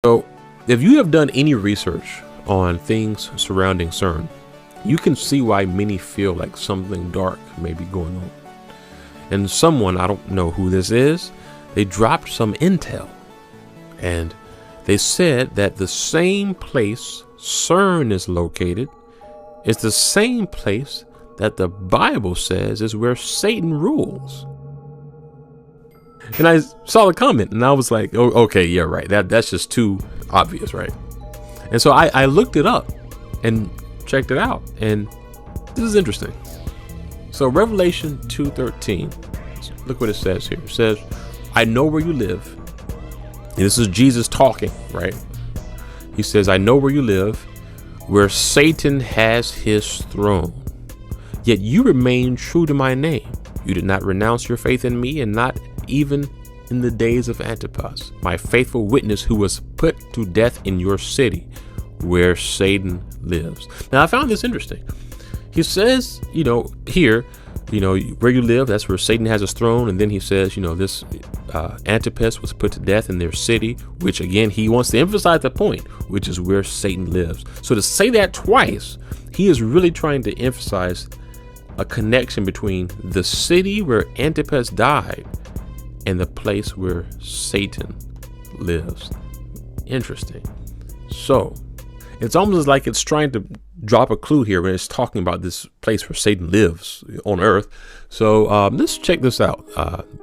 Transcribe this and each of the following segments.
So, if you have done any research on things surrounding CERN, you can see why many feel like something dark may be going on. And someone, I don't know who this is, they dropped some intel. And they said that the same place CERN is located is the same place that the Bible says is where Satan rules. And I saw the comment and I was like, oh, okay, yeah, right. That's just too obvious, right? And so I looked it up and checked it out. And this is interesting. So Revelation 2:13, look what it says here. It says, I know where you live. And this is Jesus talking, right? He says, I know where you live, where Satan has his throne. Yet you remain true to my name. You did not renounce your faith in me, and not even in the days of Antipas, my faithful witness, who was put to death in your city where Satan lives. Now, I found this interesting. He says, here, where you live, that's where Satan has his throne. And then he says, this Antipas was put to death in their city, which again, he wants to emphasize the point, which is where Satan lives. So to say that twice, he is really trying to emphasize a connection between the city where Antipas died and the place where Satan lives. Interesting. So it's almost like it's trying to drop a clue here when it's talking about this place where Satan lives on earth. So let's check this out.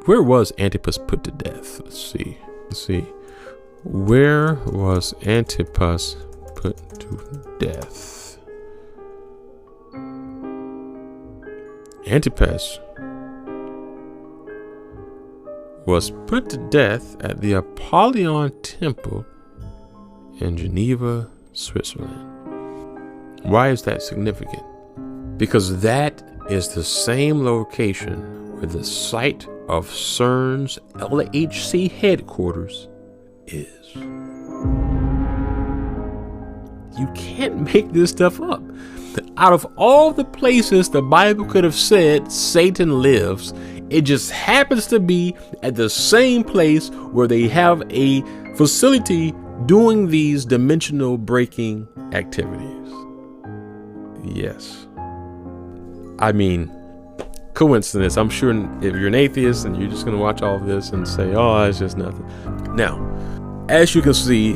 Where was Antipas put to death? Let's see. Where was Antipas put to death? Antipas was put to death at the Apollyon Temple in Geneva, Switzerland. Why is that significant? Because that is the same location where the site of CERN's LHC headquarters is. You can't make this stuff up. Out of all the places the Bible could have said Satan lives, it just happens to be at the same place where they have a facility doing these dimensional breaking activities. Yes. I mean, coincidence. I'm sure if you're an atheist and you're just going to watch all of this and say, oh, it's just nothing. Now, as you can see,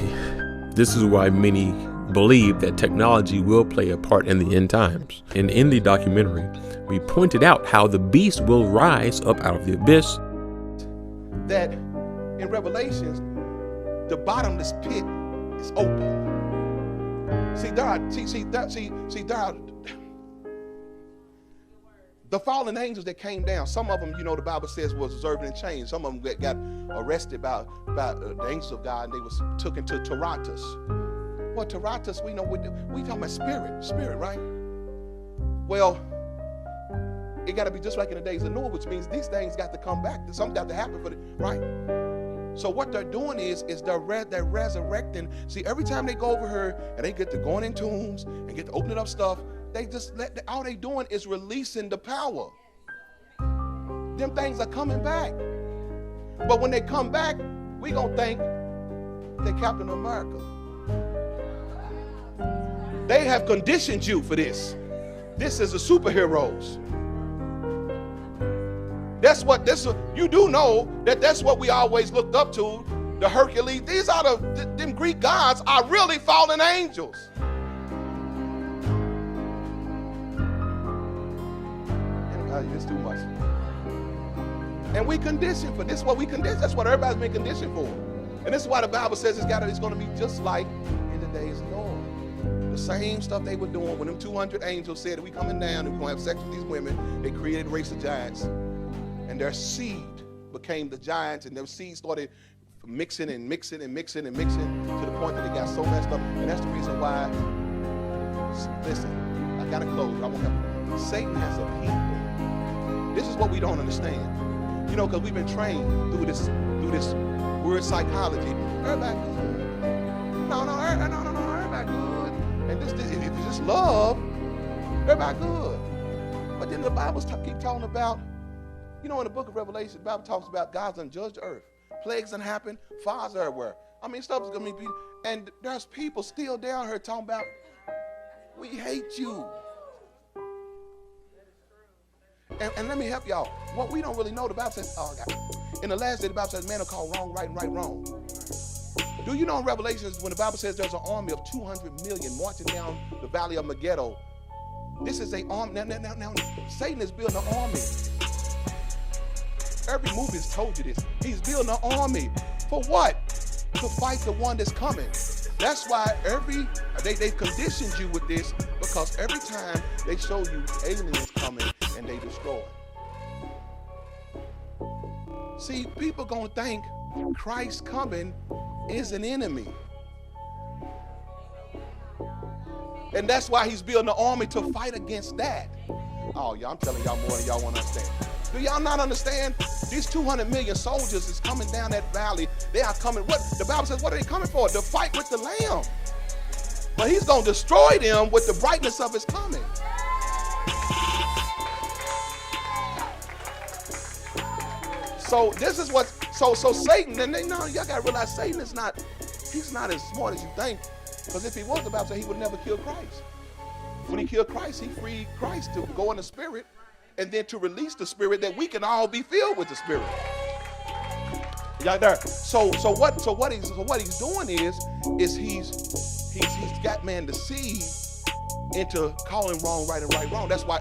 this is why many believe that technology will play a part in the end times. And in the documentary, we pointed out how the beast will rise up out of the abyss. That in Revelations, the bottomless pit is open. The fallen angels that came down, some of them, the Bible says was observing in chains. Some of them got arrested by the angels of God, and they was taken to Taratus. Well, Taratus, we talking about spirit, right? Well, it got to be just like in the days of Noah, which means these things got to come back. Something got to happen for it, right? So what they're doing is they're resurrecting. See, every time they go over here and they get to going in tombs and get to opening up stuff, they just all they doing is releasing the power. Them things are coming back. But when they come back, we gonna think they're Captain America. They have conditioned you for this. This is the superheroes. You do know that's what we always looked up to, the Hercules. These are them Greek gods are really fallen angels. It's too much. And we conditioned for this. What we conditioned. That's what everybody's been conditioned for. And this is why the Bible says it's going to be just like in the days of Noah. The same stuff they were doing when them 200 angels said that we coming down and we're going to have sex with these women. They created a race of giants. And their seed became the giants, and their seed started mixing to the point that it got so messed up. And that's the reason why, listen, I got to close. I won't have, Satan has a people. This is what we don't understand. Because we've been trained through this word psychology. Everybody good. No, everybody good. And this if it's just love, everybody good. But then the Bible keep talking about You know, in the book of Revelation, the Bible talks about God's gonna judge the earth. Plagues gonna happen, fires everywhere. I mean, stuff is gonna be, and there's people still down here talking about, we hate you. And let me help y'all. What we don't really know, the Bible says, oh God, in the last day, the Bible says, man will call wrong right and right wrong. Do you know in Revelations, when the Bible says there's an army of 200 million marching down the valley of Megiddo, this is an army. Now, Satan is building an army. Every movie has told you this. He's building an army. For what? To fight the one that's coming. That's why they conditioned you with this, because every time they show you aliens coming and they destroy. See, people gonna think Christ coming is an enemy. And that's why he's building an army to fight against that. Oh, yeah, I'm telling y'all more than y'all want to understand. Do y'all not understand? These 200 million soldiers is coming down that valley. They are coming. What the Bible says, what are they coming for? To fight with the Lamb. But he's going to destroy them with the brightness of his coming. So this is what, so Satan, and they know, y'all got to realize Satan is not, he's not as smart as you think. Because if he was, the Bible says he would never kill Christ. When he killed Christ, he freed Christ to go in the Spirit and then to release the Spirit that we can all be filled with the Spirit. Y'all there? So what he's doing is he's got man deceived into calling wrong right and right wrong. That's why